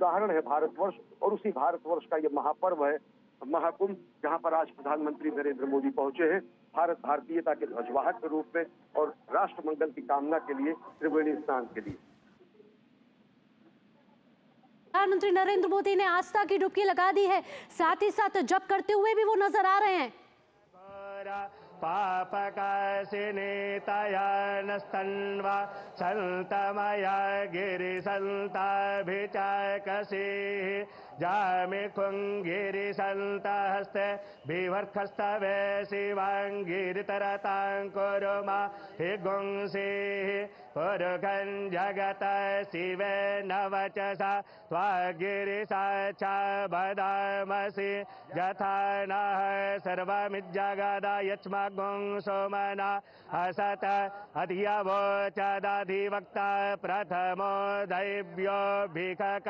उदाहरण है भारतवर्ष, और उसी भारतवर्ष का ये महापर्व है महाकुंभ, जहां पर आज प्रधानमंत्री नरेंद्र मोदी पहुंचे हैं भारत भारतीयता के ध्वजवाहक के रूप में और राष्ट्र मंगल की कामना के लिए त्रिवेणी स्नान के लिए। प्रधानमंत्री नरेंद्र मोदी ने आस्था की डुबकी लगा दी है, साथ ही साथ जप करते हुए भी वो नजर आ रहे हैं। पापकाशिनीतयानस्तन्वा सन्तमया गिरिसन्ताभिचाकसिः जामिखुङ्गिरिसन्तहस्ते बिभर्खस्तवे शिवाङ्गिरितरतां कुरुमा हि गुंसिः पुरुखं जगत शिवेन वचसा त्वागिरिसाक्षा वदामसि यथा नः सर्वमिज्जगदा यच्मगुं सोमना असत अधियवोचदधिवक्ता प्रथमो दैव्यो भिखक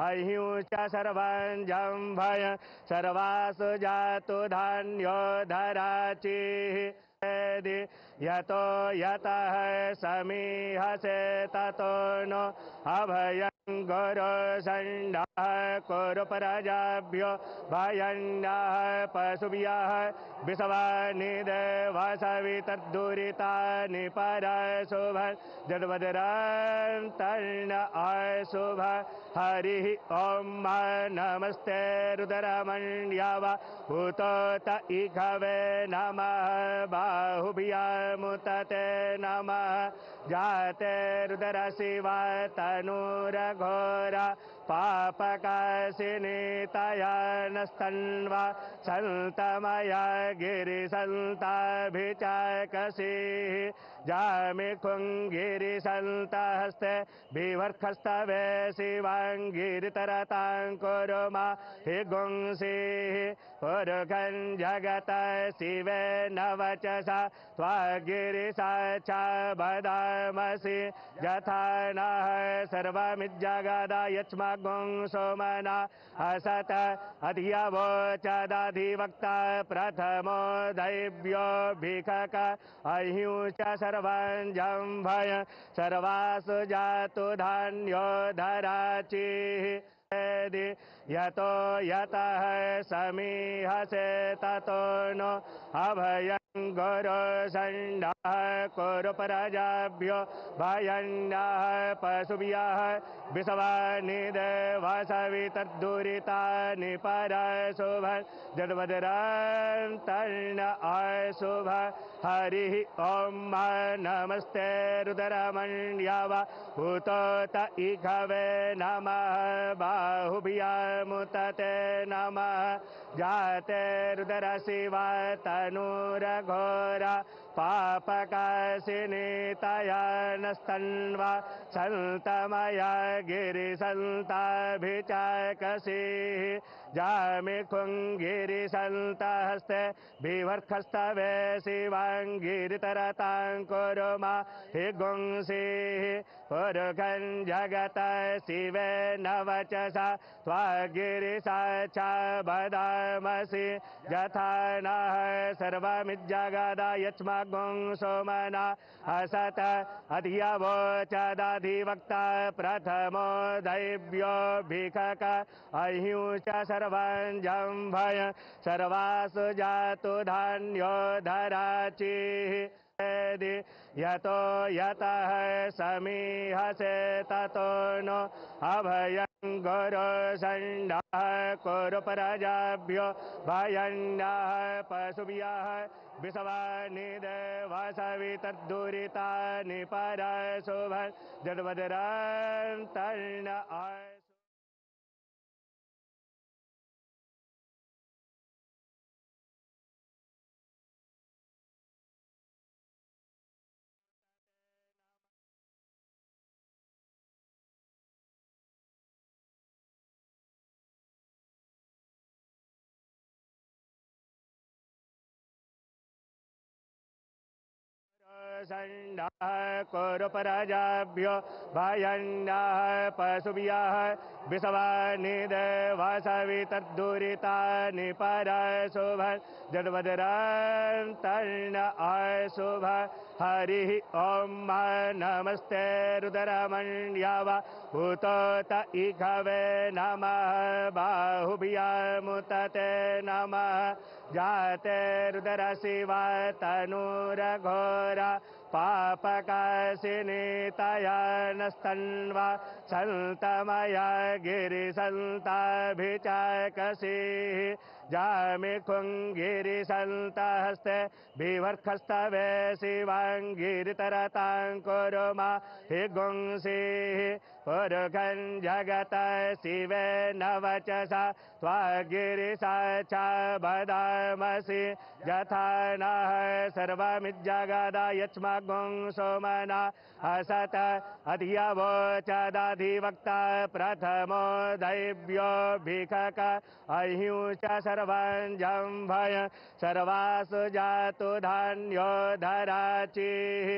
अहिंच सर्वं जम्भय सर्वासु जातु धान्यो धराचिः यतो यतः समीहसे ततो नो अभयं गुरु सण्डः कुरु प्रजाभ्यो भयन्नः पशुभ्यः विषवानि देवसवितद्दुरितानि परशुभ जडवदरान्तर्न अशुभ हरिः ॐ नमस्ते रुद्रमण्यव भूतोत इघवे नमः बाहुभ्यामुतते नमः जाते रुद्र शिवा तनूरघोरा पापकाशिनीतयानस्तन्वा सन्तमया गिरिसन्ताभिचाकसिः जामिखुङ्गिरिसन्तहस्ते बिभर्खस्तवे शिवाङ्गिरितरतां कुरुमा हि गुंसिः पुरुखं जगत शिवेन वचसा त्वागिरिसाक्षा वदामसि यथा नः सर्वमिज्जगदा यच्मगुं सोमना असत अधियवोचदधिवक्ता प्रथमो दैव्यो भिखक अहिंच सर्वं जम्भय सर्वासु जातु धान्यो धराचिः यतो यतः समीहसे ततो नो अभयं गुरु सण्डः कुरु प्रजाभ्यो भयन्नः पशुभ्यः विषवानि देवसवितद्दुरितानि परशुभ जडवदरान्तर्न अशुभ हरिः ॐ नमस्ते रुद्रमण्यव भूतोत इघवे नमः बाहुभ्यामुतते नमः जाते रुद्र शिवा तनूरघोरा पापकाशिनीतयानस्तन्वा सन्तमया गिरिसन्ताभिचाकसिः जामिखुङ्गिरिसन्तहस्ते बिभर्खस्तवे शिवाङ्गिरितरतां कुरुमा हि गुंसिः पुरुखं जगत शिवेन वचसा त्वागिरिसाक्षा वदामसि यथा नः सर्वमिज्जगदा यच्मगुं सोमना असत अधियवोचदधिवक्ता प्रथमो दैव्यो भिखक अहिंच सर्वं जम्भय सर्वासु जातु धान्यो धराचिः यतो यतः समीहसे ततो नो अभयं गुरु सण्डः कुरु प्रजाभ्यो भयन्नः पशुभ्यः विषवानि देवसवितद्दुरितानि परशुभ जडवदरान्तर्न सन्नः कुरु प्रजाभ्यो भयन्नः पशुभ्यः विषवानि देवसवितद्दुरितानि परशुभं जद्वज्रन्तर्न अशुभ हरिः ॐ नमस्ते रुद्रमण्यव भूतोत इघवे नमः बाहुभ्यामुतते नमः जाते रुद्रशिवा तनूरघोरा पापकाशिनीतया नस्तन्वा सन्तमया गिरिसन्ताभिचाकसीः जामिखुङ्गिरिसन्तहस्ते विवर्खस्तवे शिवाङ्गिरितरतां कुरु मा हि गुंसीः पुरुषं जगत शिवेन वचसा त्वागिरिसा च वदामसि यथा नः सर्वमिज्जगदायच्मगुं सोमना असत अधियवोचदधिवक्ता प्रथमो दैव्यो भिखक अहिंस सर्वं जम्भय सर्वासु जातु धान्यो धराचिः।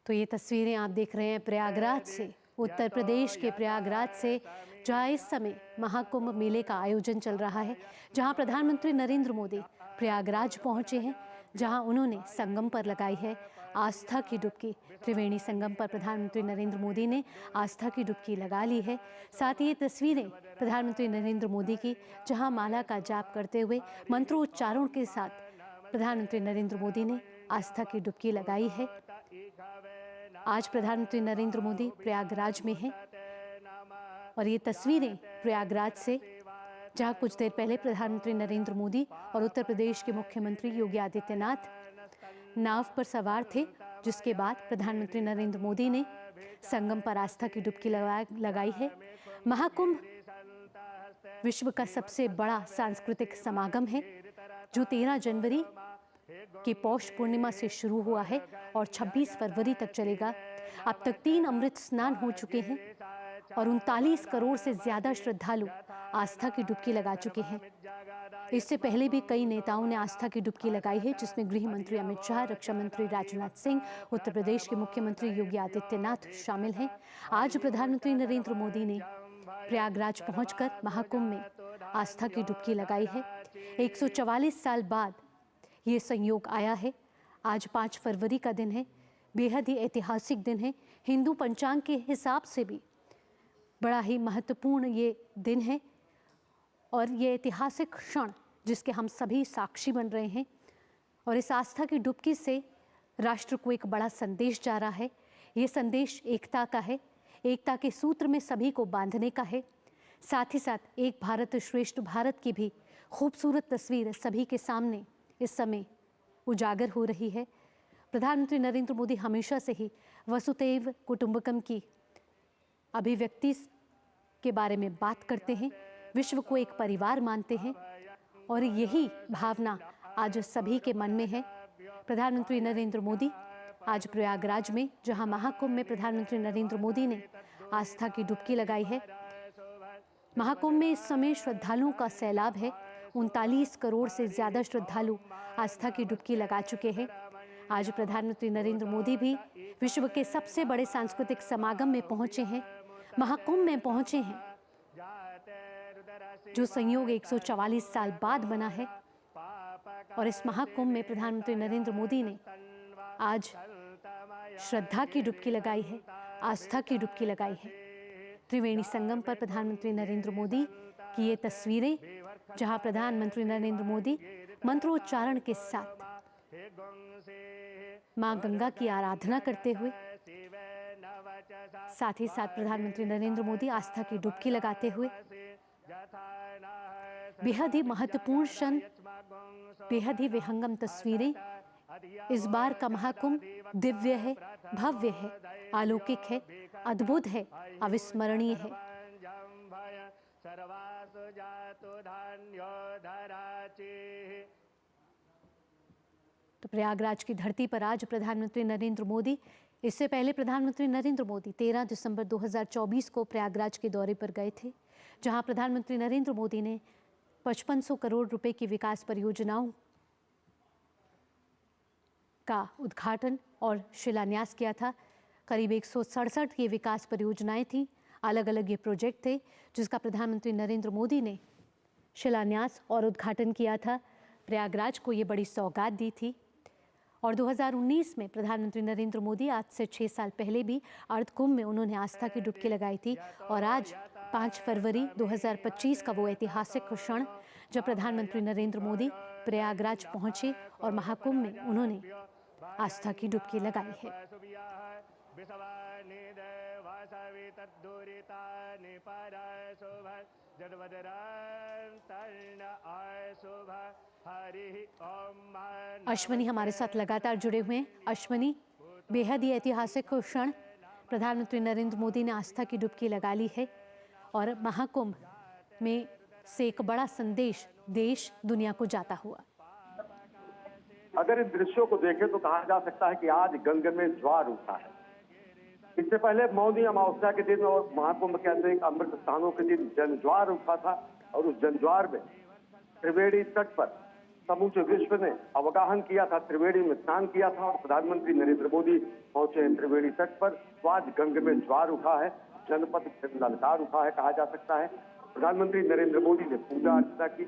तो ये तस्वीरें आप देख रहे हैं प्रयागराज से, उत्तर प्रदेश के प्रयागराज से, जहाँ इस समय महाकुंभ मेले का आयोजन चल रहा है, जहाँ प्रधानमंत्री नरेंद्र मोदी प्रयागराज पहुंचे हैं, जहाँ उन्होंने संगम पर लगाई है आस्था की डुबकी। त्रिवेणी संगम पर प्रधानमंत्री नरेंद्र मोदी ने आस्था की डुबकी लगा ली है। साथ ही ये तस्वीरें प्रधानमंत्री नरेंद्र मोदी की, जहाँ माला का जाप करते हुए मंत्रोच्चारण के साथ प्रधानमंत्री नरेंद्र मोदी ने आस्था की डुबकी लगाई है। आज प्रधानमंत्री नरेंद्र मोदी प्रयागराज में हैं और ये तस्वीरें प्रयागराज से, जहां कुछ देर पहले प्रधानमंत्री नरेंद्र मोदी और उत्तर प्रदेश के मुख्यमंत्री योगी आदित्यनाथ नाव पर सवार थे, जिसके बाद प्रधानमंत्री नरेंद्र मोदी ने संगम पर आस्था की डुबकी लगाई है। महाकुंभ विश्व का सबसे बड़ा सांस्कृतिक समागम है, जो 13 जनवरी कि पौष पूर्णिमा से शुरू हुआ है और 26 फरवरी तक चलेगा। अब तक 3 अमृत स्नान हो चुके हैं और 39 करोड़ से ज्यादा श्रद्धालु आस्था की डुबकी लगा चुके हैं। इससे पहले भी कई नेताओं ने आस्था की डुबकी लगाई है, जिसमें गृह मंत्री अमित शाह, रक्षा मंत्री राजनाथ सिंह, उत्तर प्रदेश के मुख्यमंत्री योगी आदित्यनाथ शामिल हैं। आज प्रधानमंत्री नरेंद्र मोदी ने प्रयागराज पहुंचकर महाकुंभ में आस्था की डुबकी लगाई है। 144 साल बाद ये संयोग आया है। आज 5 फरवरी का दिन है, बेहद ही ऐतिहासिक दिन है। हिंदू पंचांग के हिसाब से भी बड़ा ही महत्वपूर्ण ये दिन है और ये ऐतिहासिक क्षण जिसके हम सभी साक्षी बन रहे हैं। और इस आस्था की डुबकी से राष्ट्र को एक बड़ा संदेश जा रहा है। ये संदेश एकता का है, एकता के सूत्र में सभी को बांधने का है। साथ ही साथ एक भारत श्रेष्ठ भारत की भी खूबसूरत तस्वीर सभी के सामने इस समय उजागर हो रही है। प्रधानमंत्री नरेंद्र मोदी हमेशा से ही वसुधैव कुटुंबकम की अभिव्यक्ति के बारे में बात करते हैं, विश्व को एक परिवार मानते हैं और यही भावना आज सभी के मन में है। प्रधानमंत्री नरेंद्र मोदी आज प्रयागराज में, जहां महाकुंभ में प्रधानमंत्री नरेंद्र मोदी ने आस्था की डुबकी लगाई है। महाकुंभ में इस समय श्रद्धालुओं का सैलाब है। 39 करोड़ से ज्यादा श्रद्धालु आस्था की डुबकी लगा चुके हैं। आज प्रधानमंत्री नरेंद्र मोदी भी विश्व के सबसे बड़े सांस्कृतिक समागम में पहुंचे हैं, महाकुंभ में पहुंचे हैं, जो संयोग 144 साल बाद बना है। और इस महाकुंभ में प्रधानमंत्री नरेंद्र मोदी ने आज श्रद्धा की डुबकी लगाई है, आस्था की डुबकी लगाई है। त्रिवेणी संगम पर प्रधानमंत्री नरेंद्र मोदी की ये तस्वीरें, जहां प्रधानमंत्री नरेंद्र मोदी मंत्रोच्चारण के साथ मां गंगा की आराधना करते हुए, साथ ही साथ प्रधानमंत्री नरेंद्र मोदी आस्था की डुबकी लगाते हुए बेहद ही महत्वपूर्ण क्षण, बेहद ही विहंगम तस्वीरें। इस बार का महाकुंभ दिव्य है, भव्य है, अलौकिक है, अद्भुत है, अविस्मरणीय है। तो प्रयागराज की धरती पर आज प्रधानमंत्री नरेंद्र मोदी, इससे पहले प्रधानमंत्री नरेंद्र मोदी 13 दिसंबर 2024 को प्रयागराज के दौरे पर गए थे, जहां प्रधानमंत्री नरेंद्र मोदी ने 5500 करोड़ रुपए की विकास परियोजनाओं का उद्घाटन और शिलान्यास किया था। करीब 167 ये विकास परियोजनाएं थीं, अलग अलग ये प्रोजेक्ट थे जिसका प्रधानमंत्री नरेंद्र मोदी ने शिलान्यास और उद्घाटन किया था। प्रयागराज को ये बड़ी सौगात दी थी। और 2019 में प्रधानमंत्री नरेंद्र मोदी आज से 6 साल पहले भी अर्ध कुंभ में उन्होंने आस्था की डुबकी लगाई थी। और आज 5 फरवरी 2025 का वो ऐतिहासिक क्षण जब प्रधानमंत्री नरेंद्र मोदी प्रयागराज पहुंचे और महाकुंभ में उन्होंने आस्था की डुबकी लगाई है। अश्वनी हमारे साथ लगातार जुड़े हुए हैं। अश्वनी, बेहद ही ऐतिहासिक क्षण, प्रधानमंत्री नरेंद्र मोदी ने आस्था की डुबकी लगा ली है और महाकुंभ में से एक बड़ा संदेश देश दुनिया को जाता हुआ। अगर इन दृश्यों को देखें तो कहा जा सकता है कि आज गंगा में ज्वार उठा है। इससे पहले मौनी अमावस्या के दिन और महाकुंभ के अनेक अमृत स्थानों के दिन जनज्वार उठा था और उस जनज्वार में त्रिवेणी तट पर समूचे विश्व ने अवगाहन किया था, त्रिवेणी में स्नान किया था और प्रधानमंत्री नरेंद्र मोदी पहुंचे हैं त्रिवेणी तट पर। तो आज गंगा में ज्वार उठा है, जनपद ललकार उठा है कहा जा सकता है। प्रधानमंत्री नरेंद्र मोदी ने पूजा अर्चना की,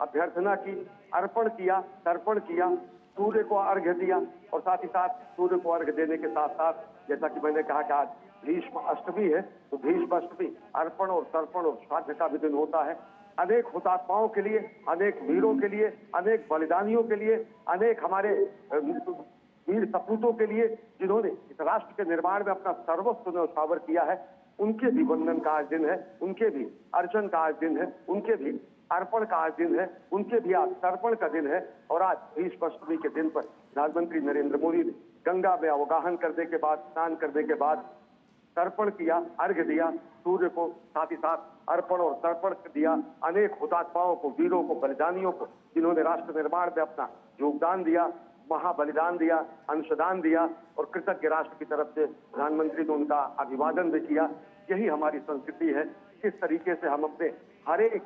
अभ्यर्थना की, अर्पण किया, तर्पण किया, सूर्य को अर्घ्य दिया और साथ ही साथ सूर्य को अर्घ्य देने के साथ साथ जैसा कि मैंने कहा कि आज भीष्म अष्टमी है, तो भीष्म अष्टमी अर्पण और तर्पण और श्राद्ध का भी दिन होता है। अनेक हुतात्माओं के लिए, अनेक वीरों के लिए, अनेक बलिदानियों के लिए, अनेक हमारे वीर सपूतों के लिए जिन्होंने इस राष्ट्र के निर्माण में अपना सर्वस्व न्यौछावर किया है, उनके भी वंदन का आज दिन है, उनके भी अर्चन का आज दिन है, उनके भी अर्पण का आज दिन है, उनके भी आज तर्पण का दिन है। और आज भीष्म अष्टमी के दिन पर प्रधानमंत्री नरेंद्र मोदी ने गंगा में अवगाहन करने के बाद, स्नान करने के बाद तर्पण किया, अर्घ्य दिया सूर्य को, साथ ही साथ अर्पण और तर्पण दिया अनेक हुतात्माओं को, वीरों को, बलिदानियों को जिन्होंने राष्ट्र निर्माण में अपना योगदान दिया, महाबलिदान दिया, अंशदान दिया और कृतज्ञ राष्ट्र की तरफ से प्रधानमंत्री ने उनका अभिवादन भी किया। यही हमारी संस्कृति है। किस तरीके से हम अपने हर एक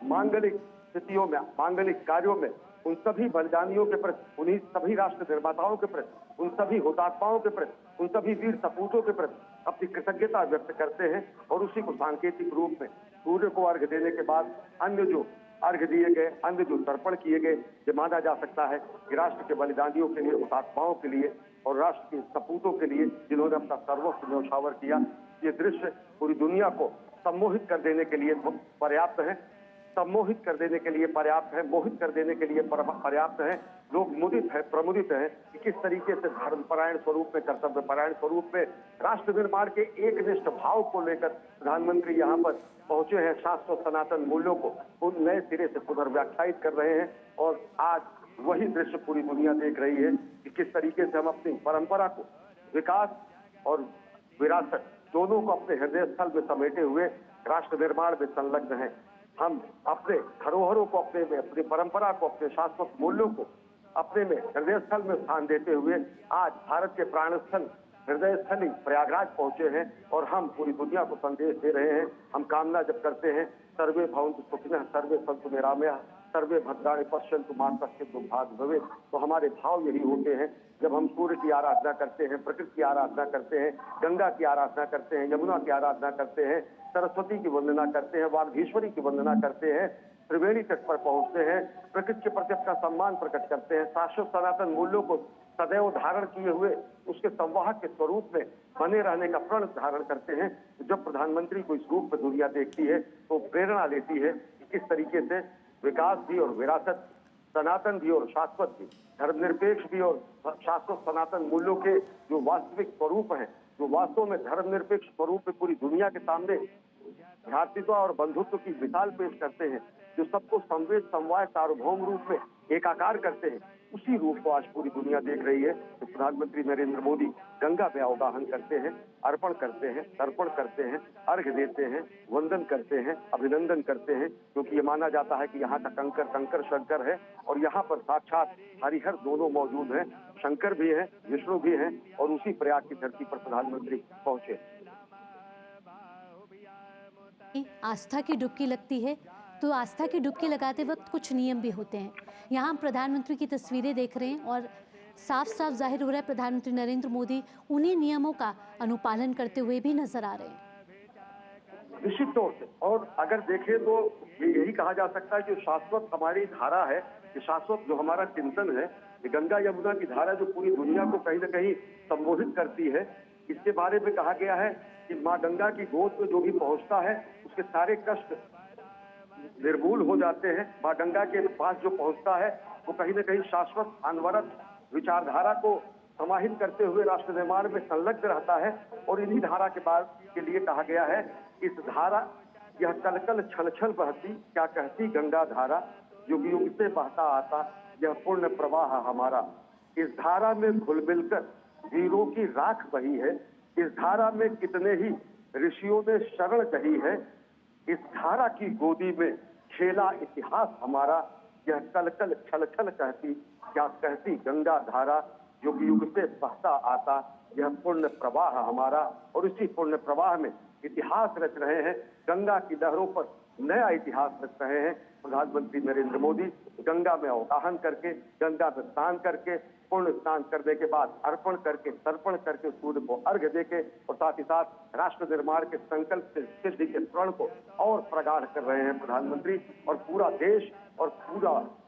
मांगलिक स्थितियों में, मांगलिक कार्यों में उन सभी बलिदानियों के प्रति, उन्हीं सभी राष्ट्र निर्माताओं के प्रति, उन सभी हुतात्माओं के प्रति, उन सभी वीर सपूतों के प्रति अपनी कृतज्ञता व्यक्त करते हैं। और उसी को सांकेतिक रूप में सूर्य को अर्घ्य देने के बाद अन्य जो अर्घ्य दिए गए, अन्य जो तर्पण किए गए, ये माना जा सकता है कि राष्ट्र के बलिदानियों के लिए, हुतात्माओं के लिए और राष्ट्र के सपूतों के लिए जिन्होंने अपना सर्वस्व न्यौछावर किया। ये दृश्य पूरी दुनिया को सम्मोहित कर देने के लिए पर्याप्त है, सम्मोहित कर देने के लिए पर्याप्त है, मोहित कर देने के लिए पर्याप्त है। लोग मुदित है, प्रमुदित है कि किस तरीके से धर्मपरायण स्वरूप में, कर्तव्यपरायण स्वरूप में राष्ट्र निर्माण के एकनिष्ठ भाव को लेकर प्रधानमंत्री यहाँ पर पहुंचे हैं। शाश्वत सनातन मूल्यों को नए सिरे से पुनर्व्याख्यायित कर रहे हैं और आज वही दृश्य पूरी दुनिया देख रही है कि किस तरीके से हम अपनी परंपरा को, विकास और विरासत दोनों को अपने हृदय स्थल में समेटे हुए राष्ट्र निर्माण में संलग्न हैं। हम अपने धरोहरों को, अपनी परंपरा को, अपने शाश्वत मूल्यों को अपने में हृदय स्थल में स्थान देते हुए आज भारत के प्राण स्थल, हृदय स्थली प्रयागराज पहुंचे हैं और हम पूरी दुनिया को संदेश दे रहे हैं। हम कामना जब करते हैं सर्वे भवन्तु सुखिनः, सर्वे सन्तु निरामयाः, सर्वे भद्राणि पश्यन्तु मा कश्चित् दुर्भाग्यं भवेत्, तो हमारे भाव यही होते हैं। जब हम सूर्य की आराधना करते हैं, प्रकृति की आराधना करते हैं, गंगा की आराधना करते हैं, यमुना की आराधना करते हैं, सरस्वती की वंदना करते हैं, वागीश्वरी की वंदना करते हैं, त्रिवेणी तट पर पहुंचते हैं, प्रकृति के प्रति अपना सम्मान प्रकट करते हैं, शाश्वत सनातन मूल्यों को सदैव धारण किए हुए उसके संवाहक के स्वरूप में बने रहने का प्रण धारण करते हैं। जब प्रधानमंत्री को इस रूप में दुनिया देखती है तो प्रेरणा लेती है कि किस तरीके से विकास भी और विरासत, सनातन भी और शाश्वत भी, धर्मनिरपेक्ष भी और शाश्वत सनातन मूल्यों के जो वास्तविक स्वरूप हैं, जो वास्तव में धर्मनिरपेक्ष स्वरूप में पूरी दुनिया के सामने भ्रातृत्व और बंधुत्व की मिसाल पेश करते हैं, जो सबको संवेद समवाय सार्वभौम रूप में एकाकार करते हैं, उसी रूप को आज पूरी दुनिया देख रही है। तो प्रधानमंत्री नरेंद्र मोदी गंगा में अवगाहन करते हैं, अर्पण करते हैं, तर्पण करते हैं, अर्घ्य देते हैं, वंदन करते हैं, अभिनंदन करते हैं, क्योंकि ये माना जाता है कि यहाँ का कंकर कंकर शंकर है और यहाँ पर साक्षात हरिहर दोनों मौजूद हैं, शंकर भी हैं, विष्णु भी हैं, और उसी प्रयाग की धरती पर प्रधानमंत्री पहुंचे। आस्था की डुबकी लगती है तो आस्था की डुबकी लगाते वक्त कुछ नियम भी होते हैं। यहाँ हम प्रधानमंत्री की तस्वीरें देख रहे हैं और साफ साफ जाहिर हो रहा है प्रधानमंत्री नरेंद्र मोदी उन्हीं नियमों का अनुपालन करते हुए भी नजर आ रहे हैं। निश्चित तौर से, और अगर देखें तो यही कहा जा सकता है कि शाश्वत हमारी धारा है, कि शाश्वत जो हमारा चिंतन है, ये गंगा यमुना की धारा जो पूरी दुनिया को कहीं न कहीं संबोधित करती है। इसके बारे में कहा गया है कि माँ गंगा की गोद में जो भी पहुंचता है उसके सारे कष्ट निर्मूल हो जाते हैं। माँ गंगा के पास जो पहुंचता है वो कहीं न कहीं शाश्वत अनवरत विचारधारा को समाहित करते हुए राष्ट्र निर्माण में संलग्न रहता है। और इन्हीं धारा के बाद के लिए कहा गया है, इस धारा यह कलकल छल छल बहती, क्या कहती गंगा धारा, युग युग से बहता आता यह पूर्ण प्रवाह हमारा। इस धारा में घुल मिलकर वीरों की राख बही है, इस धारा में कितने ही ऋषियों ने शरण कही है, इस धारा की गोदी में खेला इतिहास हमारा, यह कलकल छल छल कहती, क्या कहती गंगा धारा, युग युग से बहता आता यह पुण्य प्रवाह हमारा। और इसी पुण्य प्रवाह में इतिहास रच रहे हैं, गंगा की लहरों पर नया इतिहास रच रहे हैं प्रधानमंत्री नरेंद्र मोदी। गंगा में अवगाहन करके, गंगा में स्नान करके, पुण्य स्नान करने के बाद अर्पण करके, तर्पण करके सूर्य को अर्घ्य देके, और साथ ही साथ राष्ट्र निर्माण के संकल्प से सिद्धि के प्रण को और प्रगाढ़ कर रहे हैं प्रधानमंत्री। और पूरा देश और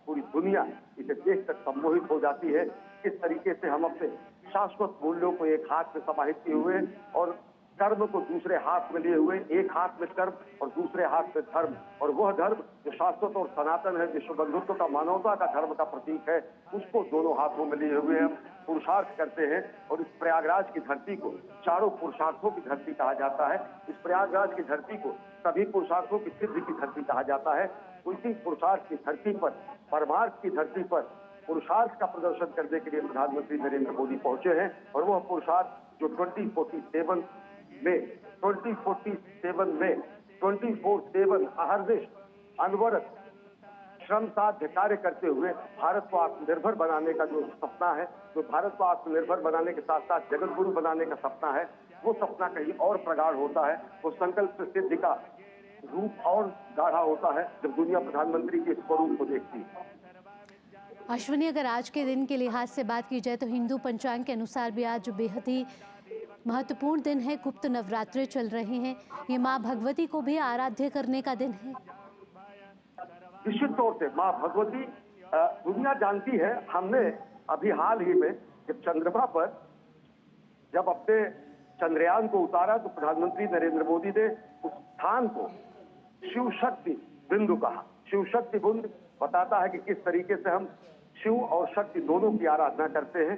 पूरी दुनिया इसे देखकर सम्मोहित हो जाती है, किस तरीके से हम अपने शाश्वत मूल्यों को एक हाथ में समाहित किए हुए और कर्म को दूसरे हाथ में लिए हुए, एक हाथ में कर्म और दूसरे हाथ में धर्म, और वह धर्म जो शाश्वत और सनातन है, विश्व बंधुत्व का, मानवता का धर्म का प्रतीक है, उसको दोनों हाथों में लिए हुए हम पुरुषार्थ करते हैं। और इस प्रयागराज की धरती को चारों पुरुषार्थों की धरती कहा जाता है। इस प्रयागराज की धरती को सभी पुरुषार्थों की सिद्धि की धरती कहा जाता है। उसी पुरुषार्थ की धरती पर, परमार्थ की धरती पर पुरुषार्थ का प्रदर्शन करने के लिए प्रधानमंत्री नरेंद्र मोदी पहुंचे हैं। और वह पुरुषार्थ जो 2047 में 24/7 अहर्निश अनवरत श्रम साध्य कार्य करते हुए भारत को आत्मनिर्भर बनाने का जो सपना है, जो भारत को आत्मनिर्भर बनाने के साथ साथ जगत गुरु बनाने का सपना है, वो सपना कहीं और प्रगाढ़ होता है। वो संकल्प सिद्धि का रूप और गाढ़ा होता है जब दुनिया प्रधानमंत्री के स्वरूप को देखती है। अश्विनी, अगर आज के दिन के लिहाज से बात की जाए तो हिंदू पंचांग के अनुसार भी आज बेहद ही महत्वपूर्ण दिन है। गुप्त नवरात्रे चल रहे हैं, ये माँ भगवती को भी आराध्य करने का दिन है। निश्चित तौर से माँ भगवती दुनिया जानती है। हमने अभी हाल ही में जब चंद्रमा पर जब अपने चंद्रयान को उतारा तो प्रधानमंत्री नरेंद्र मोदी ने उस स्थान को शिव शक्ति बिंदु कहा। शिव शक्ति बिंदु बताता है कि किस तरीके से हम शिव और शक्ति दोनों की आराधना करते हैं,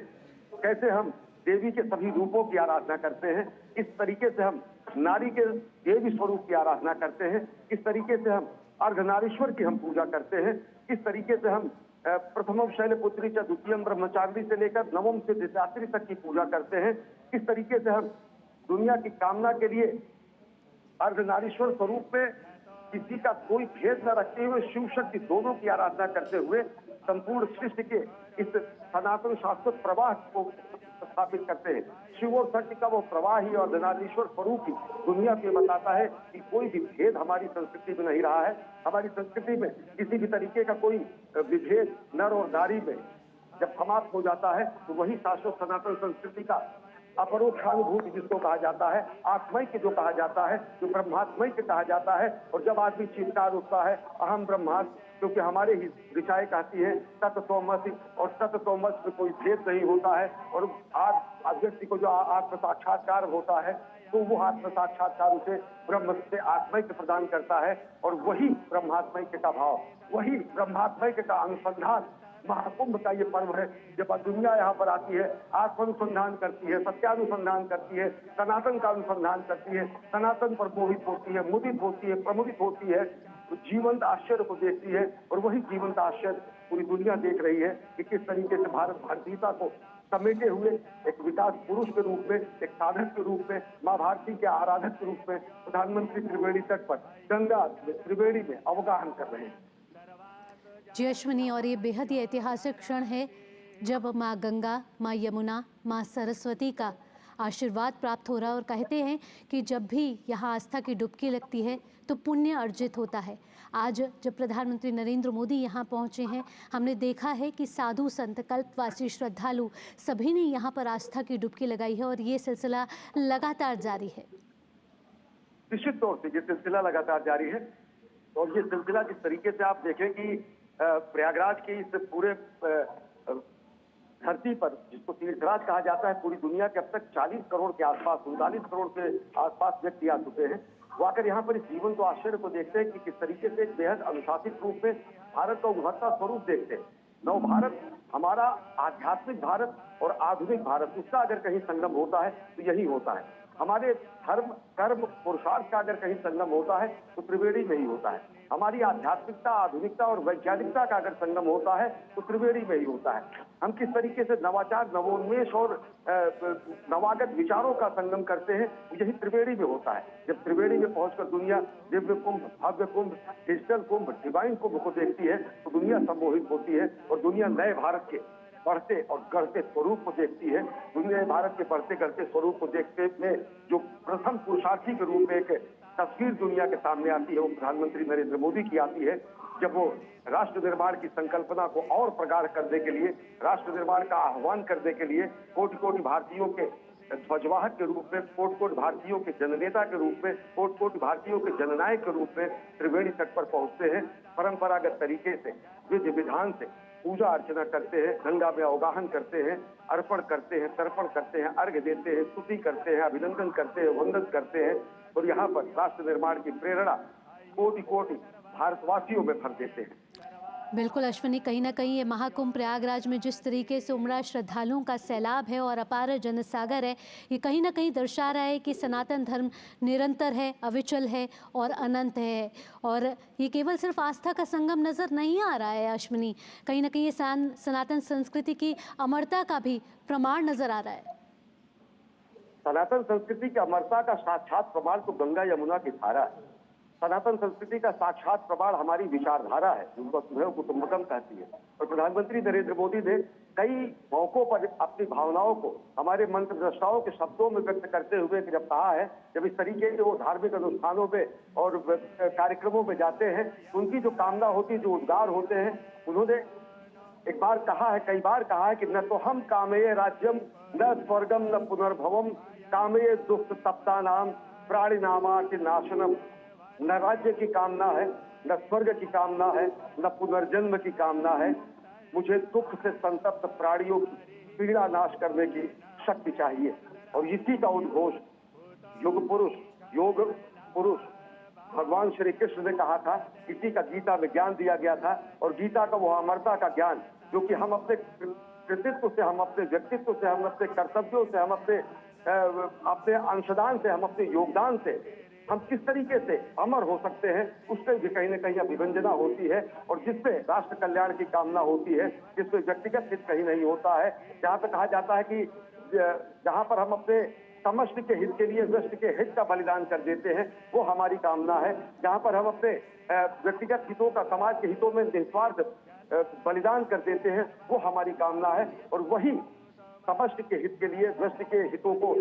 कैसे हम देवी के सभी रूपों की आराधना करते हैं, किस तरीके से हम नारी के देवी स्वरूप की आराधना करते हैं, किस तरीके से हम अर्धनारीश्वर की हम पूजा करते हैं, किस तरीके से हम प्रथमम शैलपुत्री च द्वितीयम ब्रह्मचारिणी से लेकर नवम से द्वितीयात्री तक की पूजा करते हैं, किस तरीके से हम दुनिया की कामना के लिए अर्धनारीश्वर स्वरूप में किसी का कोई भेद न रखते हुए शिव शक्ति दोनों की आराधना करते हुए संपूर्ण सृष्टि के इस सनातन शाश्वत प्रवाह को स्थापित करते हैं। शिव और शक्ति का वो प्रवाह ही और अर्धनारीश्वर स्वरूप ही दुनिया को बताता है कि कोई भी भेद हमारी संस्कृति में नहीं रहा है। हमारी संस्कृति में किसी भी तरीके का कोई विभेद नर और नारी में जब समाप्त हो जाता है तो वही शाश्वत सनातन संस्कृति का अपरोक्षानुभूति जिसको कहा जाता है, आत्मैक्य जो कहा जाता है, जो ब्रह्मात्मैक्य कहा जाता है। और जब आदमी चिंता उठता है अहम ब्रह्मास्मि, क्योंकि हमारे ही ऋचाएं कहती है तत्त्वमसि, और तत्त्वमसि में कोई भेद नहीं होता है। और आज व्यक्ति को जो आत्म साक्षात्कार होता है तो वो आत्म साक्षात्कार उसे ब्रह्म से आत्मैक्य प्रदान करता है। और वही ब्रह्मात्मैक्य का भाव, वही ब्रह्मात्मैक्य का अनुसंधान महाकुंभ का ये पर्व है। जब दुनिया यहाँ पर आती है, आत्मानुसंधान करती है, सत्यानुसंधान करती है, सनातन का अनुसंधान करती है, सनातन पर मोहित होती है, मुदित होती है, प्रमुदित होती है, जीवंत आश्चर्य को देखती है और वही जीवंत आश्चर्य पूरी दुनिया देख रही है कि किस तरीके से भारत भारतीयता को समेटे हुए एक विकास पुरुष के रूप में, एक साधक के रूप में, माँ भारती के आराधक के रूप में प्रधानमंत्री त्रिवेणी तट पर गंगा त्रिवेणी में अवगाहन कर रहे हैं। जी अश्विनी, और ये बेहद ही ऐतिहासिक क्षण है जब माँ गंगा, माँ यमुना, माँ सरस्वती का आशीर्वाद प्राप्त हो रहा है। और कहते हैं कि जब भी यहाँ आस्था की डुबकी लगती है तो पुण्य अर्जित होता है। आज जब प्रधानमंत्री नरेंद्र मोदी यहाँ पहुँचे हैं, हमने देखा है कि साधु संत, कल्पवासी, श्रद्धालु सभी ने यहाँ पर आस्था की डुबकी लगाई है और ये सिलसिला लगातार जारी है। निश्चित तौर से ये सिलसिला लगातार जारी है और ये सिलसिला जिस तरीके से आप देखें कि प्रयागराज की इस पूरे धरती पर, जिसको तीर्थराज कहा जाता है, पूरी दुनिया के अब तक 40 करोड़ के आसपास, 39 करोड़ के आसपास व्यक्ति आ चुके हैं। वो आकर यहाँ पर इस जीवन को, आश्चर्य को देखते हैं कि किस तरीके से एक बेहद अनुशासित रूप में भारत का उभरता स्वरूप देखते हैं। नव भारत, हमारा आध्यात्मिक भारत और आधुनिक भारत, उसका अगर कहीं संगम होता है तो यही होता है। हमारे धर्म, कर्म, पुरुषार्थ का अगर कहीं संगम होता है तो त्रिवेणी में ही होता है। हमारी आध्यात्मिकता, आधुनिकता और वैज्ञानिकता का अगर संगम होता है तो त्रिवेणी में ही होता है। हम किस तरीके से नवाचार, नवोन्मेष और नवागत विचारों का संगम करते हैं, यही त्रिवेणी में होता है। जब त्रिवेणी में पहुंचकर दुनिया दिव्य कुंभ, भव्य कुंभ, डिजिटल कुंभ, डिवाइन कुंभ को देखती है तो दुनिया सम्मोहित होती है और दुनिया नए भारत के बढ़ते और गढ़ते स्वरूप को देखती है। दुनिया भारत के बढ़ते गढ़ते स्वरूप को देखते में जो प्रथम पुरुषार्थी के रूप में एक तस्वीर दुनिया के सामने आती है, वो प्रधानमंत्री नरेंद्र मोदी की आती है, जब वो राष्ट्र निर्माण की संकल्पना को और प्रगाढ़ करने के लिए, राष्ट्र निर्माण का आह्वान करने के लिए कोटि कोटि भारतीयों के ध्वजवाहक के रूप में, कोटि कोटि भारतीयों के जननेता के रूप में, कोटि कोटि भारतीयों के जननायक के रूप में त्रिवेणी तट पर पहुंचते हैं। परंपरागत तरीके से, विधि विधान से पूजा अर्चना करते हैं, गंगा में अवगाहन करते हैं, अर्पण करते हैं, तर्पण करते हैं, अर्घ्य देते हैं, स्तुति करते हैं, अभिनंदन करते हैं, वंदन करते हैं और यहाँ पर राष्ट्र निर्माण की प्रेरणा कोटि कोटि भारतवासियों में भर देते हैं। बिल्कुल अश्विनी, कहीं ना कहीं ये महाकुंभ प्रयागराज में जिस तरीके से उमड़ा श्रद्धालुओं का सैलाब है और अपार जनसागर है, ये कहीं ना कहीं दर्शा रहा है कि सनातन धर्म निरंतर है, अविचल है और अनंत है। और ये केवल सिर्फ आस्था का संगम नज़र नहीं आ रहा है अश्विनी, कहीं ना कहीं ये सनातन संस्कृति की अमरता का भी प्रमाण नज़र आ रहा है। सनातन संस्कृति की अमरता का साक्षात प्रमाण तो गंगा यमुना की धारा है। सनातन संस्कृति का साक्षात प्रमाण हमारी विचारधारा है, जिसको वसुधैव कुटुंबकम कहती है। और प्रधानमंत्री नरेंद्र मोदी ने कई मौकों पर अपनी भावनाओं को हमारे मंत्रद्रष्टाओं के शब्दों में व्यक्त करते हुए जब कहा है, जब इस तरीके से वो धार्मिक अनुष्ठानों में और कार्यक्रमों में जाते हैं, उनकी जो कामना होती है, जो उद्गार होते हैं, उन्होंने एक बार कहा है, कई बार कहा है कि न तो हम कामये राज्यम न स्वर्गम न पुनर्भवम कामये दुष्ट तप्ता नाम प्राणी नामा के नाशनम। न राज्य की कामना है, न स्वर्ग की कामना है, न पुनर्जन्म की कामना है। मुझे दुख से संतप्त प्राणियों की पीड़ा नाश करने की शक्ति चाहिए। और इसी का उद्घोष योग पुरुष भगवान श्री कृष्ण ने कहा था, इसी का गीता में ज्ञान दिया गया था। और गीता का वो अमरता का ज्ञान जो कि हम अपने कृतित्व से, हम अपने व्यक्तित्व से, हम अपने कर्तव्यों से, हम अपने अंशदान से, हम अपने योगदान से हम किस तरीके से अमर हो सकते हैं, उससे भी कहीं न कहीं अभिव्यंजना होती है। और जिससे राष्ट्र कल्याण की कामना होती है, जिससे व्यक्तिगत हित कहीं नहीं होता है। जहाँ पे कहा जाता है कि जहाँ पर हम अपने समष्टि के हित के लिए व्यष्टि के हित का बलिदान कर देते हैं, वो हमारी कामना है। जहाँ पर हम अपने व्यक्तिगत हितों का समाज के हितों में निस्वार्थ बलिदान कर देते हैं, वो हमारी कामना है। और वही समष्टि के हित के लिए व्यष्टि के हितों को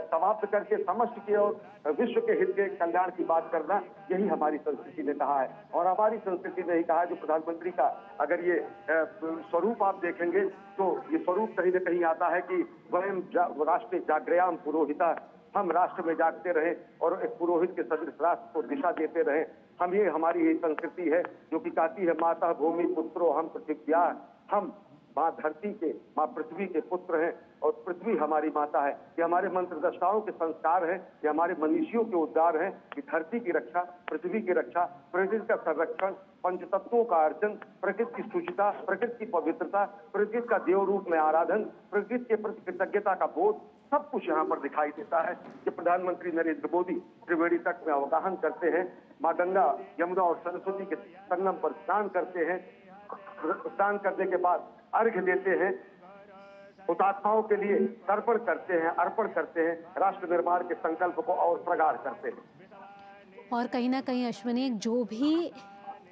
समाप्त करके समष्टि के और विश्व के हित के कल्याण की बात करना, यही हमारी संस्कृति ने कहा है। और हमारी संस्कृति ने ही कहा है, जो प्रधानमंत्री का अगर ये स्वरूप आप देखेंगे तो ये स्वरूप कहीं न कहीं आता है कि वयम राष्ट्र जागृयाम पुरोहिता, हम राष्ट्र में जागते रहें और एक पुरोहित के सदृश राष्ट्र को दिशा देते रहें। हम ये, हमारी ये संस्कृति है जो कि कहती है, माता भूमि पुत्रो हम पृथिव्या, हम माँ धरती के, माँ पृथ्वी के पुत्र हैं और पृथ्वी हमारी माता है। ये हमारे मंत्रद्रष्टाओं के संस्कार हैं, ये हमारे मनीषियों के उद्गार हैं कि धरती की रक्षा, पृथ्वी की रक्षा, प्रकृति का संरक्षण, पंचतत्वों का अर्जन, प्रकृति की शुचिता, प्रकृति की पवित्रता, प्रकृति का देव रूप में आराधन, प्रकृति के प्रति कृतज्ञता का बोध, सब कुछ यहाँ पर दिखाई देता है। कि प्रधानमंत्री नरेंद्र मोदी त्रिवेणी तट में अवगाहन करते हैं, माँ गंगा, यमुना और सरस्वती के संगम पर स्नान करते हैं। स्नान करने के बाद अर्घ्य देते हैं, हुतात्माओं के लिए तर्पण करते हैं, अर्पण करते हैं, राष्ट्र निर्माण के संकल्प को और प्रगाढ़ करते हैं। और कहीं ना कहीं अश्विनी, जो भी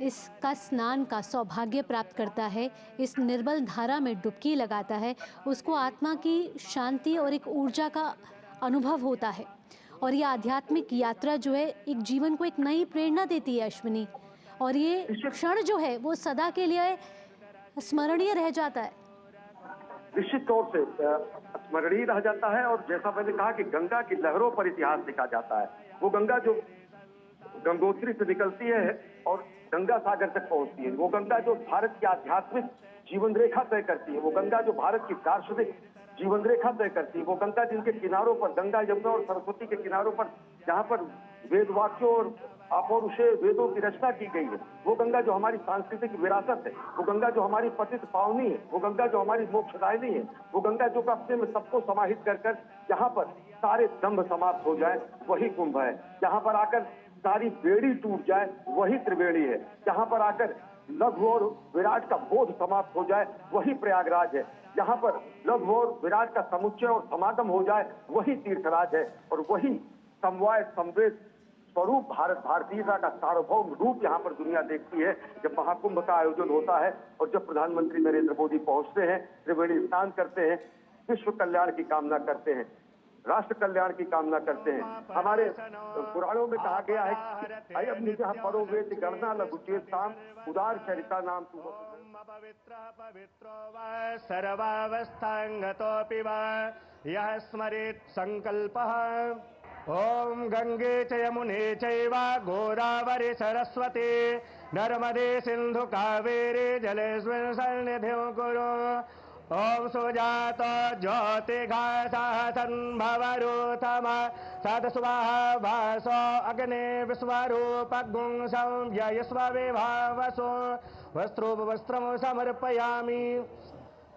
इसका स्नान का सौभाग्य प्राप्त करता है, इस निर्मल धारा में डुबकी लगाता है, उसको आत्मा की शांति और एक ऊर्जा का अनुभव होता है। और ये आध्यात्मिक यात्रा जो है एक जीवन को एक नई प्रेरणा देती है अश्विनी, और ये क्षण जो है वो सदा के लिए स्मरणीय रह जाता है। निश्चित तौर से स्मरणीय रह जाता है। और जैसा मैंने कहा कि गंगा की लहरों पर इतिहास लिखा जाता है। वो गंगा जो गंगोत्री से निकलती है और गंगा सागर तक पहुंचती है, वो गंगा जो भारत की आध्यात्मिक जीवन रेखा तय करती है, वो गंगा जो भारत की दार्शनिक जीवन रेखा तय करती है, वो गंगा जिनके किनारों पर, गंगा, यमुना और सरस्वती के किनारों पर जहां पर वेद वाक्यों और अपौरुषेय वेदों की रचना की गई है, वो गंगा जो हमारी सांस्कृतिक विरासत है, वो गंगा जो हमारी पतित पावनी है, वो गंगा जो हमारी मोक्षदायिनी है, वो गंगा जो अपने में सबको समाहित कर जहां पर सारे दंभ समाप्त हो जाए वही कुंभ है। जहां पर आकर सारी बेड़ी टूट जाए वही त्रिवेणी है। जहां पर आकर लघु और विराट का बोध समाप्त हो जाए वही प्रयागराज है। जहां पर लघु और विराट का समुच्चय और समागम हो जाए वही तीर्थराज है। और वही समवाय संवेद स्वरूप भारत भारतीयता का सार्वभौम रूप यहाँ पर दुनिया देखती है जब महाकुंभ का आयोजन होता है और जब प्रधानमंत्री नरेंद्र मोदी पहुंचते हैं, त्रिवेणी स्नान करते हैं, विश्व कल्याण की कामना करते हैं, राष्ट्र कल्याण की कामना करते हैं। हमारे पुराणों में कहा गया है कि अयम निजः परो वेति गणना लघुचेताम उदार चरिता नाम तु पवित्रो वा सर्वावस्थांगतोऽपि वा यः स्मरेत् संकल्पः। ओम गंगे च यमुने चैव गोदावरी सरस्वती नर्मदे सिंधु कावेरी जलेस्मिन् सन्निधिं कुरु। ओम सुजात ज्योतिघासः सन्भवरूथम सदस्वाहा वासो अग्ने विश्वरूपगुं संव्ययस्व विभावसो वस्त्रोपवस्त्रं समर्पयामि।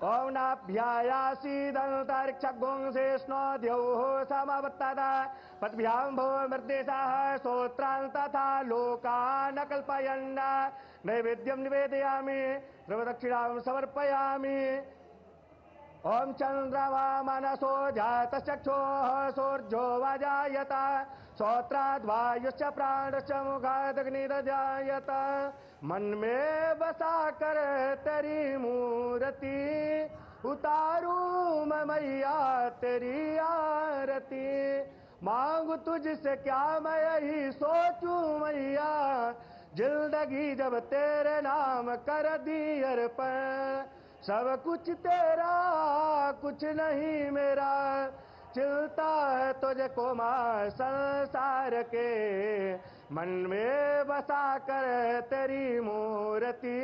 ओम नाभ्यायासीदन्तरिक्षगुंसेष्णो द्यौः समवत्तदा पद्भ्यां भूमर्देशः स्तोत्रान् तथा लोकान् कल्पयन् नैवेद्यं निवेदयामि सर्वदक्षिणां समर्पयामि। ओम चंद्रमा मनसो जातश्चक्षुः सूर्यो वजायत श्रोत्राद्वायुश्च प्राणश्च मुखादग्निर्जायत। मन में बसा कर तेरी मूर्ति उतारूं मैं मैया तेरी आरती। मांगू तुझसे क्या मैं यही सोचूं मैया, जिंदगी जब तेरे नाम कर दी अर्पण। सब कुछ तेरा कुछ नहीं मेरा, चिलता है तुझको माँ संसार के। मन में बसा कर तेरी मूर्ति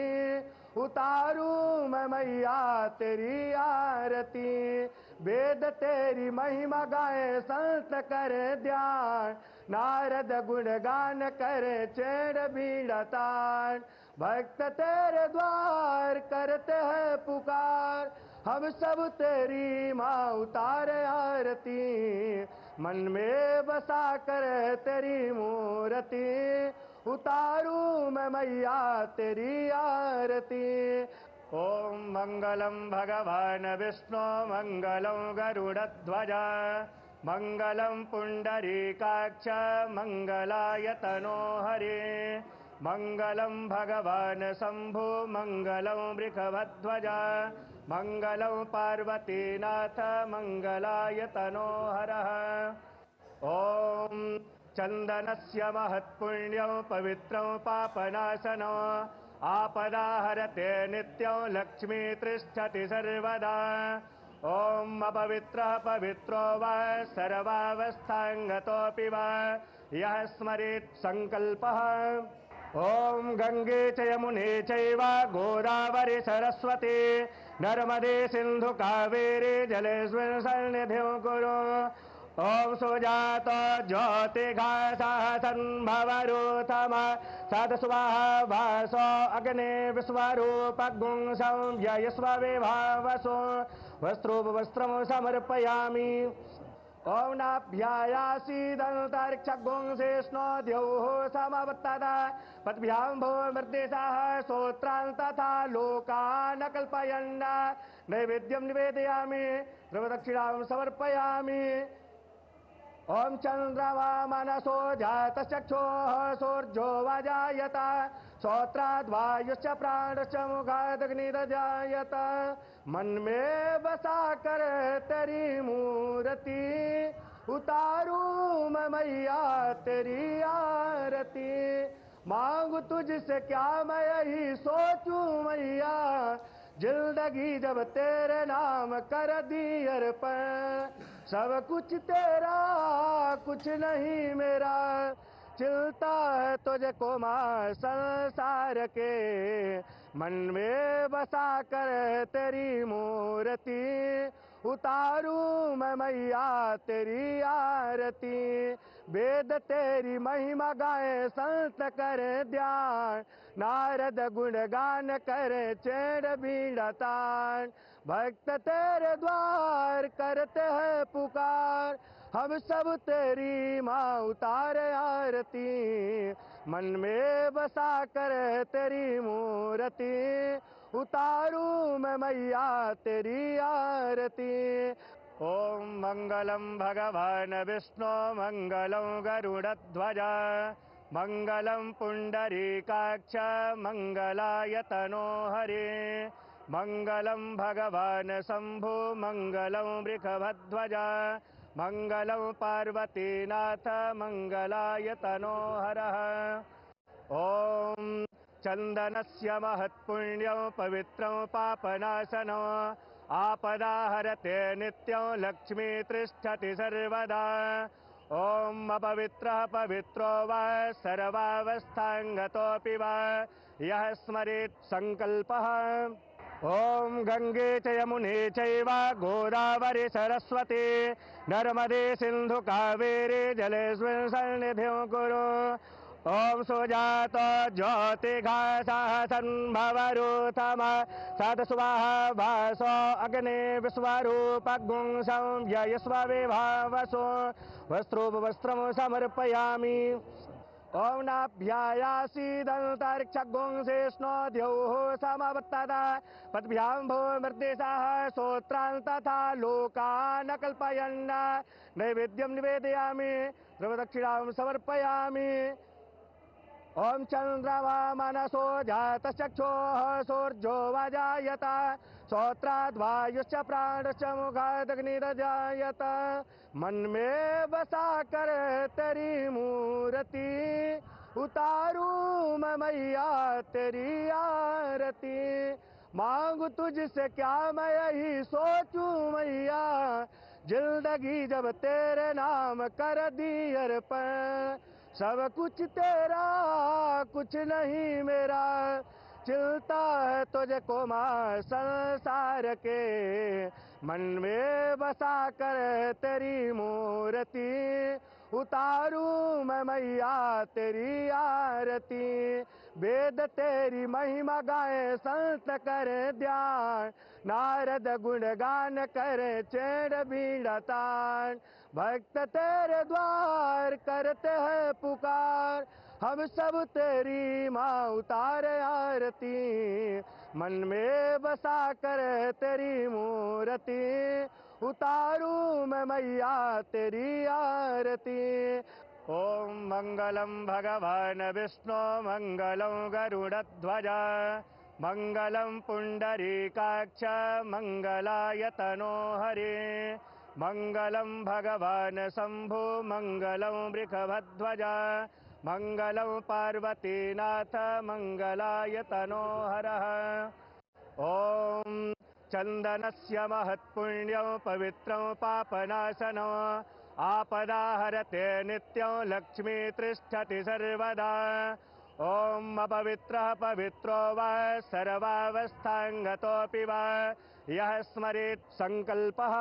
उतारूं मैं मैया तेरी आरती। वेद तेरी महिमा गाए संत करे ध्यान, नारद गुणगान करे चेड़ बीड़तान। भक्त तेरे द्वार करते हैं पुकार, हम सब तेरी माँ उतारे आरती। मन में बसा कर तेरी मूर्ति उतारूं मैं मैया तेरी आरती। ओम मंगलम भगवान विष्णु मंगलम गरुड़ध्वज मंगलम पुंडरीकाक्ष मंगलाय तनो हरे। मंगलम भगवान शंभु मंगलम वृषभध्वज मंगलम पार्वतीनाथ मंगलाय तनो हरः। ओम चंदनस्य महत्पुण्यं पवित्रं पापनाशनं आपदाहरते नित्यं लक्ष्मी तिष्ठति सर्वदा। ओम अपवित्रः पवित्रो वा सर्वावस्थांगतोऽपि वा यः स्मरेत् संकल्पः। ओम गंगे च यमुने चैव गोदावरी सरस्वती नर्मदे सिंधु कावेरी जलेस्मिन् सन्निधिं कुरु। ओम सुजात ज्योतिघासः सन्भवरूथम सदस्वाहा वासो अग्ने विश्वरूपगुं संव्ययस्व विभावसो वस्त्रोपवस्त्रं समर्पयामि। ओम नाभ्यायासीदन्तरिक्षगुंसेष्णो द्यौः समवर्तता पद्भ्यां भूमर्देशाः श्रोत्रान् तथा लोकान् कल्पयन् नैवेद्यं निवेदयामि द्रवदक्षिणां समर्पयामि। ओम चंद्रमा मनसो जातचक्षुः सूर्यो वजायत श्रोत्राद्वायुश्च प्राणश्च मुखादग्निर्जायत। मन में बसा कर तेरी मूर्ति उतारू मैं मैया तेरी आरती। मांगू तुझसे क्या मैं यही सोचूं मैया जिंदगी जब तेरे नाम कर दी अर्पण। सब कुछ तेरा कुछ नहीं मेरा चिलता है तुझको माँ संसार के। मन में बसा कर तेरी मूर्ति उतारू मैं मैया तेरी आरती। वेद तेरी महिमा गाए संत करे ध्यान नारद गुणगान करे चेड़ बीड़ा तान। भक्त तेरे द्वार करते हैं पुकार हम सब तेरी माँ उतारे आरती। मन में बसा कर तेरी मूर्ति उतारू मैं मैया तेरी आरती। ओम मंगलम भगवान विष्णु मंगलम गरुड़ध्वज मंगलम पुंडरीकाक्ष मंगलायतनो हरे। मंगलम भगवान शंभु मंगलम वृषभध्वज मंगलम पार्वतीनाथ मंगलायतनो हरः। ओम चंदनस्य महत्पुण्यं पवित्रं पापनाशनं आपदाहरते नित्यं लक्ष्मी तिष्ठति सर्वदा। ओम अपवित्रः पवित्रो वा सर्वावस्थांगतोऽपि वा यः स्मरेत् संकल्पः। ओम गंगे च यमुने चैव गोदावरी सरस्वती नर्मदे सिंधु कावेरी जलेऽस्मिन् सन्निधिं कुरु। ओम सुजात ज्योतिघासः संभवरूथम सदस्वाहा भासो अग्ने विश्वरूपगुंसं व्ययस्व विभावसो वस्त्रोपवस्त्रं समर्पयामि। ओम नाभ्यायासीदन्तरिक्षगुंसेष्णो द्यौः समवर्तता पद्भ्यां भूमर्देशाः श्रोत्रान् तथा लोकान् कल्पयन् नैवेद्यं निवेदयामि द्रवदक्षिणां समर्पयामि। ओम चंद्रमा मनसो जातचक्षुः सूर्यो वजायत श्रोत्राद्वायुश्च प्राणश्च मुखादग्निर्जायत। मन में बसा कर तेरी मूर्ति उतारू मैं मैया तेरी आरती। मांगू तुझसे क्या मैं यही सोचूं मैया जिंदगी जब तेरे नाम कर दी अर्पण। सब कुछ तेरा कुछ नहीं मेरा चिलता है तुझको माँ संसार के। मन में बसा कर तेरी मूर्ति उतारू मैं मैया तेरी आरती। वेद तेरी महिमा गाए संत करे ध्यान नारद गुणगान करे चेड़ बीड़ा तान। भक्त तेरे द्वार करते हैं पुकार हम सब तेरी माँ उतारे आरती। मन में बसा कर तेरी मूर्ति उतारू मैं मैया तेरी आरती। ओम मंगलम भगवान विष्णु मंगलम गरुड़ध्वज मंगलम पुंडरीकाक्ष मंगलायतनो हरे। मंगलम भगवान शंभु मंगलम वृषभध्वज मंगलम पार्वतीनाथ मंगलायतनो हरः। ओम चंदनस्य महत्पुण्यं पवित्रं पापनाशनं आपदाहरते नित्यं लक्ष्मी तिष्ठति सर्वदा। ओम अपवित्रः पवित्रो वा सर्वावस्थांगतोऽपि वा यः स्मरेत् संकल्पः।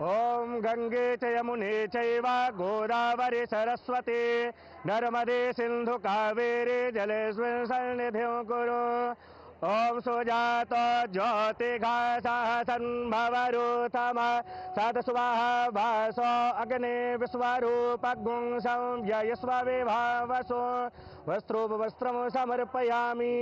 ओम गंगे च यमुने चैव गोदावरी सरस्वती नर्मदे सिंधु कावेरी जलेऽस्मिन् सन्निधिं कुरु। ओम सुजात ज्योतिघासः संभवरूथम सतस्वाहा भासो अग्ने विश्वरूपगुं संव्ययस्व विभावसो वस्त्रोपवस्त्रं समर्पयामि।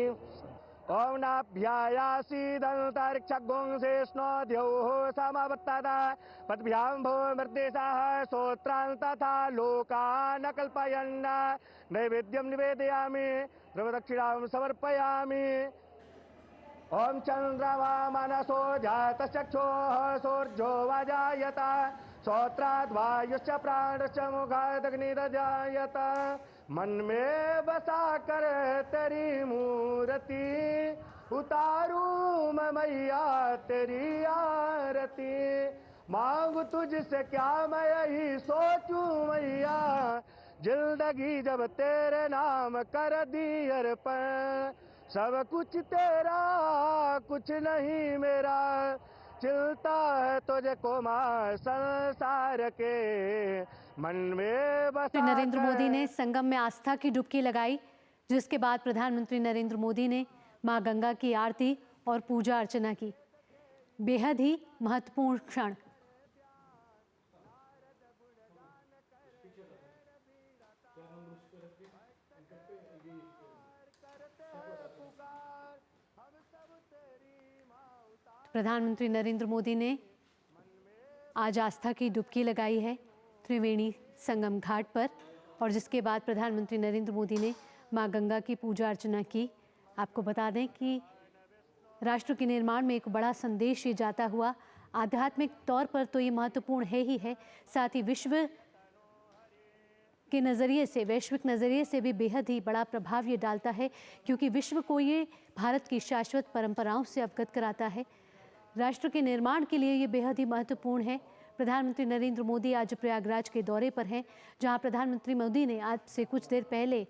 ओम नाभ्यायासीदन्तरिक्षगुं शेष्णो द्यौः समवर्तता पद्भ्यां भूमर्देशः श्रोत्रान् तथा लोकान् कल्पयन् नैवेद्यं निवेदयामि द्रवदक्षिणां समर्पयामि। ओम चंद्रमा मनसो जातचक्षुः सूर्यो वजायत श्रोत्राद् वायुश्च प्राणश्च मुखादग्निरजायत मन में बसा कर तेरी मूर्ति उतारूं मैं मैया तेरी आरती मांग तुझसे क्या मैं यही सोचूं मैया जिंदगी जब तेरे नाम कर दी अर्पण सब कुछ तेरा कुछ नहीं मेरा चिलता है तुझे को मां संसार के मन में बसा। नरेंद्र मोदी ने संगम में आस्था की डुबकी लगाई, जिसके बाद प्रधानमंत्री नरेंद्र मोदी ने मां गंगा की आरती और पूजा अर्चना की। बेहद ही महत्वपूर्ण क्षण। प्रधानमंत्री नरेंद्र मोदी ने आज आस्था की डुबकी लगाई है त्रिवेणी संगम घाट पर, और जिसके बाद प्रधानमंत्री नरेंद्र मोदी ने मां गंगा की पूजा अर्चना की। आपको बता दें कि राष्ट्र के निर्माण में एक बड़ा संदेश ये जाता हुआ आध्यात्मिक तौर पर तो ये महत्वपूर्ण है ही है, साथ ही विश्व के नज़रिए से, वैश्विक नज़रिए से भी बेहद ही बड़ा प्रभाव ये डालता है, क्योंकि विश्व को ये भारत की शाश्वत परंपराओं से अवगत कराता है। राष्ट्र के निर्माण के लिए ये बेहद ही महत्वपूर्ण है। प्रधानमंत्री नरेंद्र मोदी आज प्रयागराज के दौरे पर हैं, जहां प्रधानमंत्री मोदी ने आज से कुछ देर पहले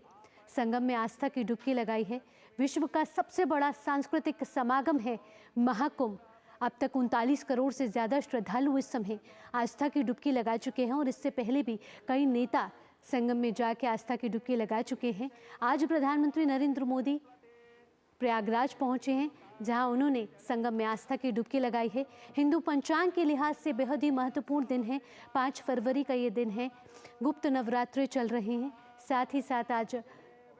संगम में आस्था की डुबकी लगाई है। विश्व का सबसे बड़ा सांस्कृतिक समागम है महाकुंभ। अब तक 39 करोड़ से ज़्यादा श्रद्धालु इस समय आस्था की डुबकी लगा चुके हैं, और इससे पहले भी कई नेता संगम में जाके आस्था की डुबकी लगा चुके हैं। आज प्रधानमंत्री नरेंद्र मोदी प्रयागराज पहुंचे हैं, जहां उन्होंने संगम में आस्था की डुबकी लगाई है। हिंदू पंचांग के लिहाज से बेहद ही महत्वपूर्ण दिन है। 5 फरवरी का ये दिन है। गुप्त नवरात्रे चल रहे हैं, साथ ही साथ आज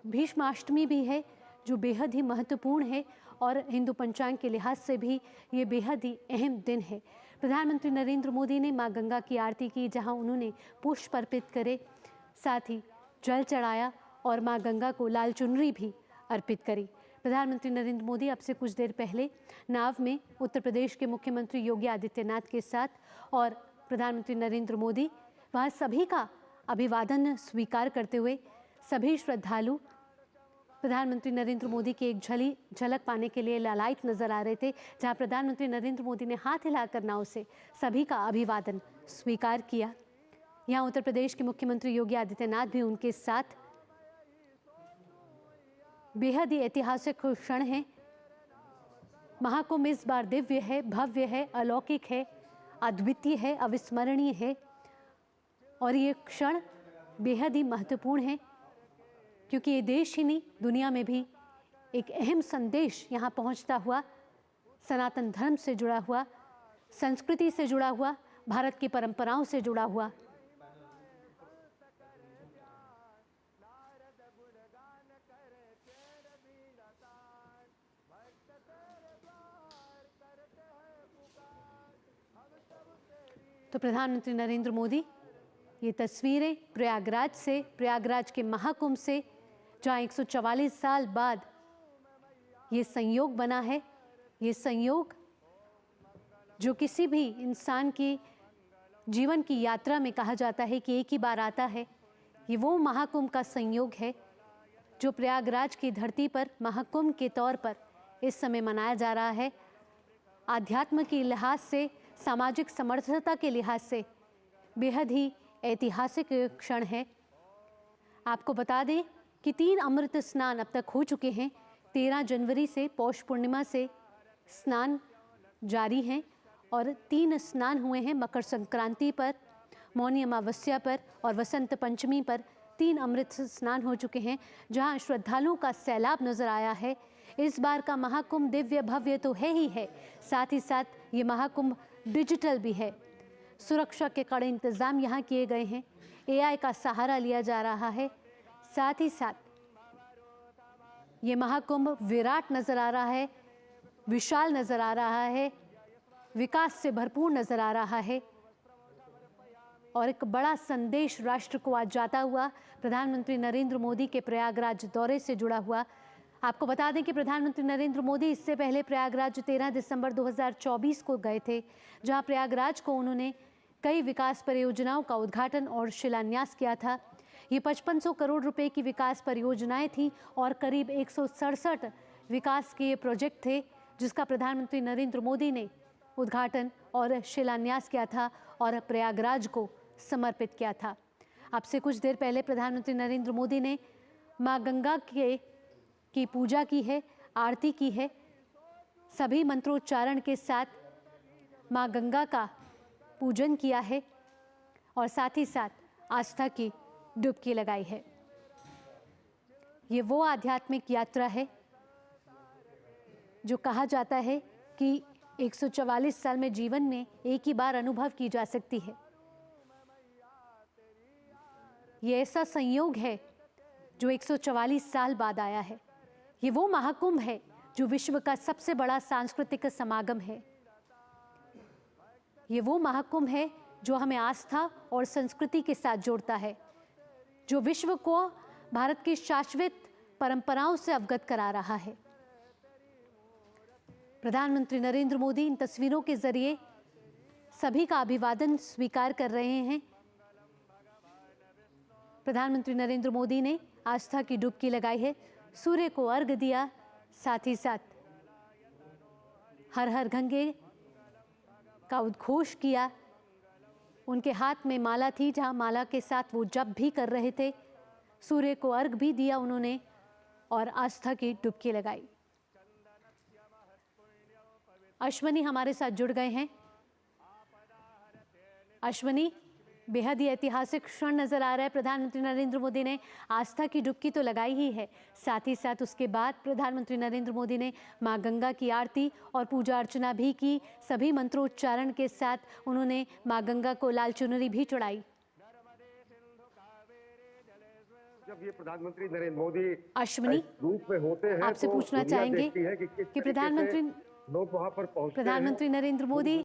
भीष्माष्टमी भी है, जो बेहद ही महत्वपूर्ण है, और हिंदू पंचांग के लिहाज से भी ये बेहद ही अहम दिन है। प्रधानमंत्री नरेंद्र मोदी ने मां गंगा की आरती की, जहां उन्होंने पुष्प अर्पित करे, साथ ही जल चढ़ाया और मां गंगा को लाल चुनरी भी अर्पित करी। प्रधानमंत्री नरेंद्र मोदी अब से कुछ देर पहले नाव में उत्तर प्रदेश के मुख्यमंत्री योगी आदित्यनाथ के साथ, और प्रधानमंत्री नरेंद्र मोदी वहाँ सभी का अभिवादन स्वीकार करते हुए सभी श्रद्धालु प्रधानमंत्री नरेंद्र मोदी की एक झलक पाने के लिए लालायित नजर आ रहे थे, जहां प्रधानमंत्री नरेंद्र मोदी ने हाथ हिलाकर नाव से सभी का अभिवादन स्वीकार किया। यहाँ उत्तर प्रदेश के मुख्यमंत्री योगी आदित्यनाथ भी उनके साथ। बेहद ही ऐतिहासिक क्षण है। महाकुंभ इस बार दिव्य है, भव्य है, अलौकिक है, अद्वितीय है, अविस्मरणीय है, और ये क्षण बेहद ही महत्वपूर्ण है, क्योंकि ये देश ही नहीं दुनिया में भी एक अहम संदेश यहाँ पहुँचता हुआ, सनातन धर्म से जुड़ा हुआ, संस्कृति से जुड़ा हुआ, भारत की परंपराओं से जुड़ा हुआ। तो प्रधानमंत्री नरेंद्र मोदी ये तस्वीरें प्रयागराज से, प्रयागराज के महाकुंभ से, जहाँ 144 साल बाद ये संयोग बना है। ये संयोग जो किसी भी इंसान की जीवन की यात्रा में कहा जाता है कि एक ही बार आता है, ये वो महाकुंभ का संयोग है जो प्रयागराज की धरती पर महाकुंभ के तौर पर इस समय मनाया जा रहा है। आध्यात्म के लिहाज से, सामाजिक समर्थता के लिहाज से बेहद ही ऐतिहासिक क्षण है। आपको बता दें कि 3 अमृत स्नान अब तक हो चुके हैं। 13 जनवरी से पौष पूर्णिमा से स्नान जारी हैं, और 3 स्नान हुए हैं मकर संक्रांति पर, मौनी अमावस्या पर और वसंत पंचमी पर। 3 अमृत स्नान हो चुके हैं, जहां श्रद्धालुओं का सैलाब नजर आया है। इस बार का महाकुंभ दिव्य भव्य तो है ही है, साथ ही साथ ये महाकुंभ डिजिटल भी है। सुरक्षा के कड़े इंतजाम यहाँ किए गए हैं, AI का सहारा लिया जा रहा है। साथ ही साथ ये महाकुंभ विराट नजर आ रहा है, विशाल नजर आ रहा है, विकास से भरपूर नजर आ रहा है और एक बड़ा संदेश राष्ट्र को आज जाता हुआ प्रधानमंत्री नरेंद्र मोदी के प्रयागराज दौरे से जुड़ा हुआ। आपको बता दें कि प्रधानमंत्री नरेंद्र मोदी इससे पहले प्रयागराज 13 दिसंबर 2024 को गए थे, जहां प्रयागराज को उन्होंने कई विकास परियोजनाओं का उद्घाटन और शिलान्यास किया था। ये 5500 करोड़ रुपए की विकास परियोजनाएं थी और करीब 167 विकास के ये प्रोजेक्ट थे, जिसका प्रधानमंत्री नरेंद्र मोदी ने उद्घाटन और शिलान्यास किया था और प्रयागराज को समर्पित किया था। अब से कुछ देर पहले प्रधानमंत्री नरेंद्र मोदी ने मां गंगा की पूजा की है, आरती की है। सभी मंत्रोच्चारण के साथ मां गंगा का पूजन किया है और साथ ही साथ आस्था की डुबकी लगाई है। ये वो आध्यात्मिक यात्रा है जो कहा जाता है कि 144 साल में जीवन में एक ही बार अनुभव की जा सकती है। ये ऐसा संयोग है जो 144 साल बाद आया है। ये वो महाकुंभ है जो विश्व का सबसे बड़ा सांस्कृतिक समागम है। ये वो महाकुंभ है जो हमें आस्था और संस्कृति के साथ जोड़ता है, जो विश्व को भारत की शाश्वत परंपराओं से अवगत करा रहा है। प्रधानमंत्री नरेंद्र मोदी इन तस्वीरों के जरिए सभी का अभिवादन स्वीकार कर रहे हैं। प्रधानमंत्री नरेंद्र मोदी ने आस्था की डुबकी लगाई है, सूर्य को अर्घ्य दिया, साथ ही साथ हर हर गंगे का उद्घोष किया। उनके हाथ में माला थी, जहां माला के साथ वो जप भी कर रहे थे। सूर्य को अर्घ्य भी दिया उन्होंने और आस्था की डुबकी लगाई। अश्वनी हमारे साथ जुड़ गए हैं। अश्वनी, बेहद ही ऐतिहासिक क्षण नजर आ रहा है। प्रधानमंत्री नरेंद्र मोदी ने आस्था की डुबकी तो लगाई ही है, साथ ही साथ उसके बाद प्रधानमंत्री नरेंद्र मोदी ने मां गंगा की आरती और पूजा अर्चना भी की। सभी मंत्रोच्चारण के साथ उन्होंने मां गंगा को लाल चुनरी भी चढ़ाई। जब ये प्रधानमंत्री नरेंद्र मोदी अश्वनी, रूप में होते हैं आपसे तो पूछना दुनिया चाहेंगे देखती है कि किस कि तरीके से लोग वहां पर पहुंचते हैं। प्रधानमंत्री नरेंद्र मोदी